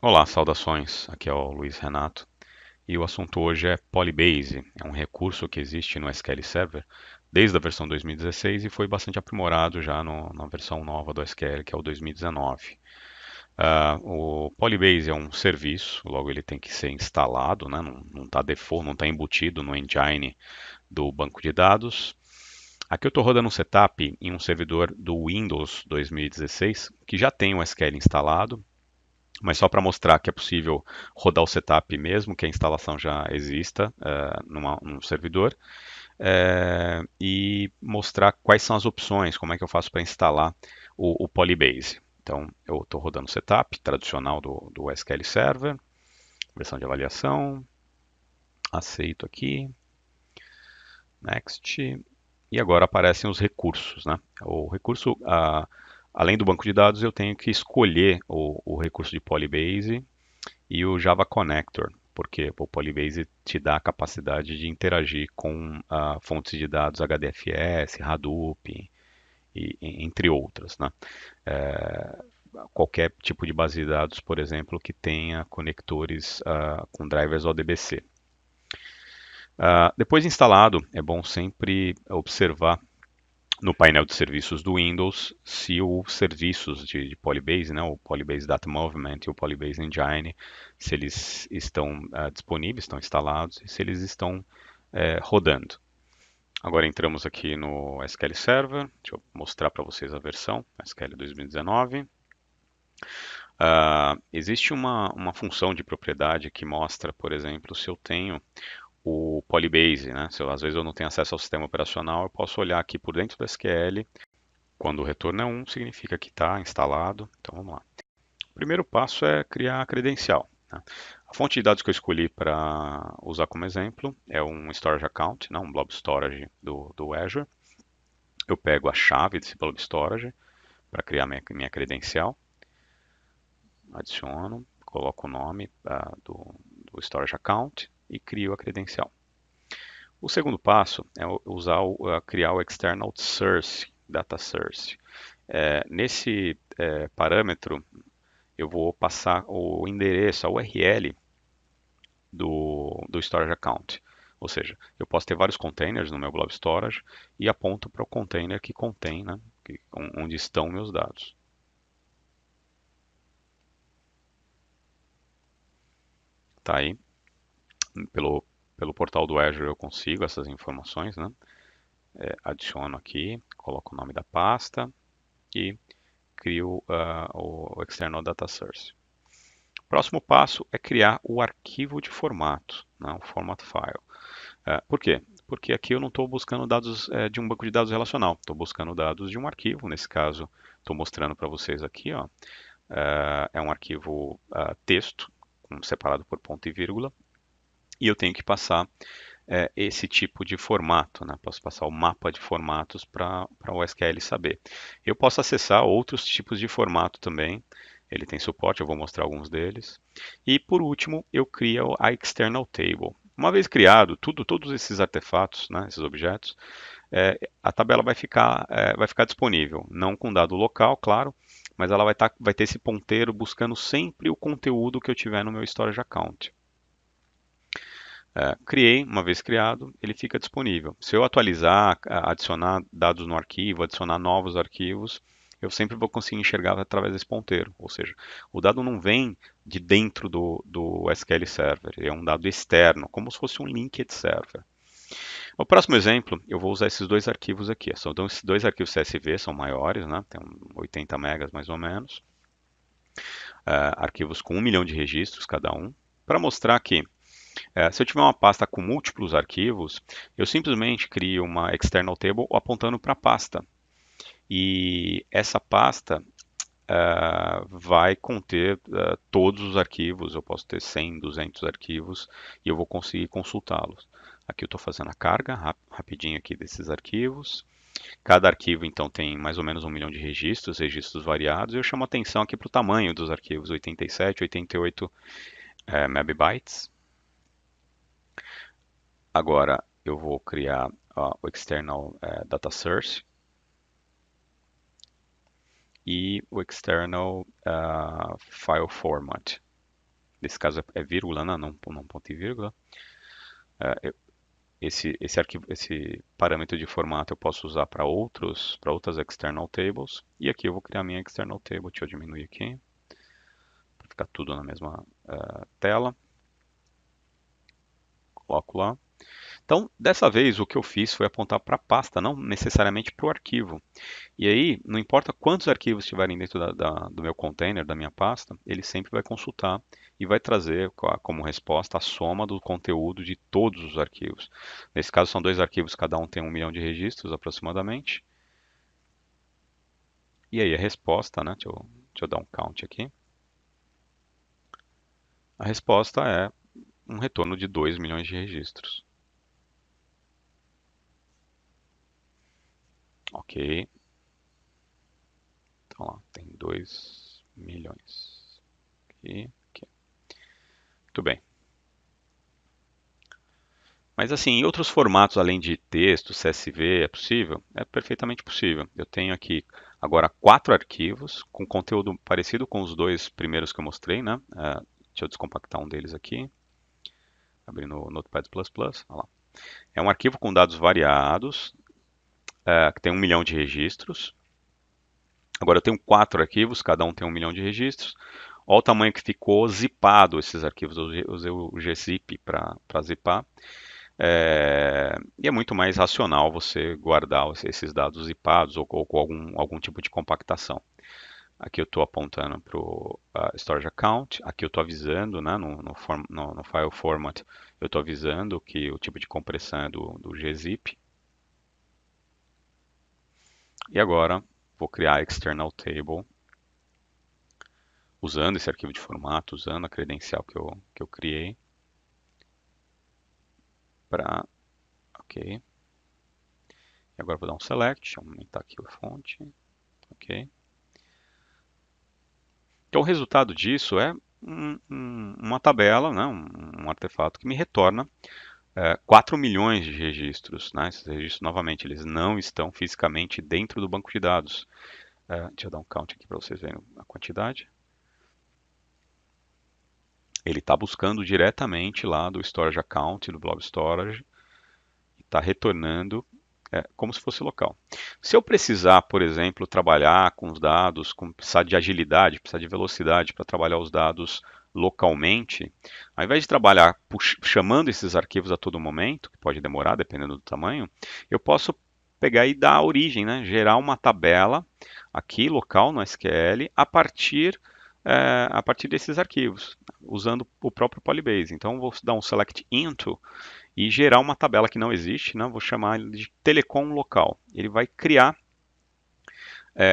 Olá, saudações. Aqui é o Luiz Renato e o assunto hoje é Polybase. É um recurso que existe no SQL Server desde a versão 2016 e foi bastante aprimorado já na versão nova do SQL, que é o 2019. O Polybase é um serviço, logo ele tem que ser instalado, né? Não está default, não está embutido no engine do banco de dados. Aqui eu estou rodando um setup em um servidor do Windows 2016 que já tem o SQL instalado, mas só para mostrar que é possível rodar o setup mesmo que a instalação já exista num servidor, e mostrar quais são as opções, como é que eu faço para instalar o Polybase. Então, eu estou rodando o setup tradicional do SQL Server, versão de avaliação, aceito aqui, next, e agora aparecem os recursos, né? O recurso, além do banco de dados, eu tenho que escolher o recurso de Polybase e o Java Connector, porque o Polybase te dá a capacidade de interagir com fontes de dados HDFS, Hadoop, entre outras, né? É, qualquer tipo de base de dados, por exemplo, que tenha conectores com drivers ODBC. Depois de instalado, é bom sempre observar no painel de serviços do Windows se os serviços de Polybase, né, o Polybase Data Movement e o Polybase Engine, se eles estão disponíveis, estão instalados e se eles estão rodando. Agora entramos aqui no SQL Server, deixa eu mostrar para vocês a versão, SQL 2019. Existe uma função de propriedade que mostra, por exemplo, se eu tenho o Polybase, né? Se às vezes eu não tenho acesso ao sistema operacional, eu posso olhar aqui por dentro do SQL. Quando o retorno é 1, significa que está instalado. Então vamos lá. O primeiro passo é criar a credencial, né? A fonte de dados que eu escolhi para usar como exemplo é um Storage Account, né? Um Blob Storage do Azure. Eu pego a chave desse Blob Storage para criar minha credencial, adiciono, coloco o nome do Storage Account e crio a credencial. O segundo passo é criar o External Source, Data Source. Nesse parâmetro, eu vou passar o endereço, a URL do Storage Account. Ou seja, eu posso ter vários containers no meu Blob Storage e aponto para o container que contém, né, onde estão meus dados. Tá aí. Pelo, pelo portal do Azure eu consigo essas informações, né? Adiciono aqui, coloco o nome da pasta e crio o External Data Source. Próximo passo é criar o arquivo de formato, né, o format file. Por quê? Porque aqui eu não estou buscando dados de um banco de dados relacional, estou buscando dados de um arquivo. Nesse caso, estou mostrando para vocês aqui, ó, é um arquivo texto, separado por ponto e vírgula, e eu tenho que passar esse tipo de formato, né? Posso passar o mapa de formatos para o SQL saber. Eu posso acessar outros tipos de formato também. Ele tem suporte, eu vou mostrar alguns deles. E por último, eu crio a external table. Uma vez criado todos esses artefatos, né, esses objetos, a tabela vai ficar disponível, não com dado local, claro, mas ela vai ter esse ponteiro buscando sempre o conteúdo que eu tiver no meu storage account. Criei, uma vez criado, ele fica disponível. Se eu atualizar, adicionar dados no arquivo, adicionar novos arquivos, eu sempre vou conseguir enxergar através desse ponteiro. Ou seja, o dado não vem de dentro do SQL Server, é um dado externo, como se fosse um linked server. No próximo exemplo, eu vou usar esses dois arquivos aqui. Então, esses dois arquivos CSV são maiores, né? Tem 80 megas mais ou menos. Arquivos com 1 milhão de registros cada um, para mostrar que se eu tiver uma pasta com múltiplos arquivos, eu simplesmente crio uma external table apontando para a pasta. E essa pasta vai conter todos os arquivos. Eu posso ter 100, 200 arquivos e eu vou conseguir consultá-los. Aqui eu estou fazendo a carga rapidinho aqui desses arquivos. Cada arquivo, então, tem mais ou menos 1 milhão de registros, registros variados. E eu chamo atenção aqui para o tamanho dos arquivos, 87, 88 megabytes. Agora eu vou criar o external data source e o external file format. nesse caso é vírgula, né? Não ponto e vírgula. Esse arquivo, esse parâmetro de formato eu posso usar para outras external tables. E aqui eu vou criar minha external table. Deixa eu diminuir aqui para ficar tudo na mesma tela. Coloco lá. Então, dessa vez, o que eu fiz foi apontar para a pasta, não necessariamente para o arquivo. E aí, não importa quantos arquivos estiverem dentro do meu container, da minha pasta, ele sempre vai consultar e vai trazer como resposta a soma do conteúdo de todos os arquivos. Nesse caso, são dois arquivos, cada um tem 1 milhão de registros aproximadamente. E aí, a resposta, né? Deixa eu dar um count aqui. A resposta é um retorno de 2 milhões de registros. Ok. Então lá, tem 2 milhões. Aqui, aqui. Muito bem. Mas assim, em outros formatos além de texto, CSV, é possível? É perfeitamente possível. Eu tenho aqui agora 4 arquivos com conteúdo parecido com os dois primeiros que eu mostrei, né? Deixa eu descompactar um deles aqui, abrindo o Notepad++. Olha lá. É um arquivo com dados variados, que tem 1 milhão de registros. Agora eu tenho 4 arquivos, cada um tem 1 milhão de registros. Olha o tamanho que ficou zipado esses arquivos. Eu usei o gzip para zipar. E é muito mais racional você guardar esses dados zipados ou com algum tipo de compactação. Aqui eu estou apontando para o storage account. Aqui eu estou avisando, né, no file format, eu estou avisando que o tipo de compressão é do gzip. E agora vou criar a external table usando esse arquivo de formato, usando a credencial que eu criei. Ok. E agora vou dar um select, aumentar aqui a fonte. Ok. Então o resultado disso é uma tabela, né, um artefato que me retorna 4 milhões de registros. Né? Esses registros, novamente, eles não estão fisicamente dentro do banco de dados. Deixa eu dar um count aqui para vocês verem a quantidade. Ele está buscando diretamente lá do storage account, do blob storage, e está retornando como se fosse local. Se eu precisar, por exemplo, trabalhar com os dados, precisar de agilidade, precisar de velocidade para trabalhar os dados localmente, ao invés de trabalhar chamando esses arquivos a todo momento, que pode demorar dependendo do tamanho, eu posso pegar e dar a origem, né? Gerar uma tabela aqui local no SQL a partir desses arquivos, usando o próprio Polybase. Então, vou dar um select into e gerar uma tabela que não existe, né? Vou chamar ele de telecom local. Ele vai criar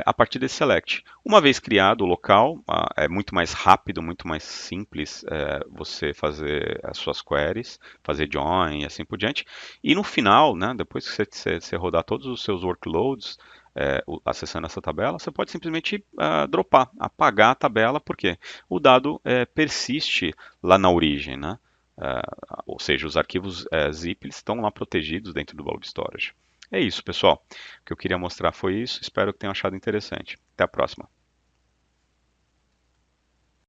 a partir desse select. Uma vez criado o local, é muito mais rápido, muito mais simples você fazer as suas queries, fazer join e assim por diante. E no final, né, depois que você rodar todos os seus workloads, acessando essa tabela, você pode simplesmente dropar, apagar a tabela, porque o dado persiste lá na origem, né? Ou seja, os arquivos zip estão lá protegidos dentro do blob storage. É isso, pessoal. O que eu queria mostrar foi isso. Espero que tenham achado interessante. Até a próxima.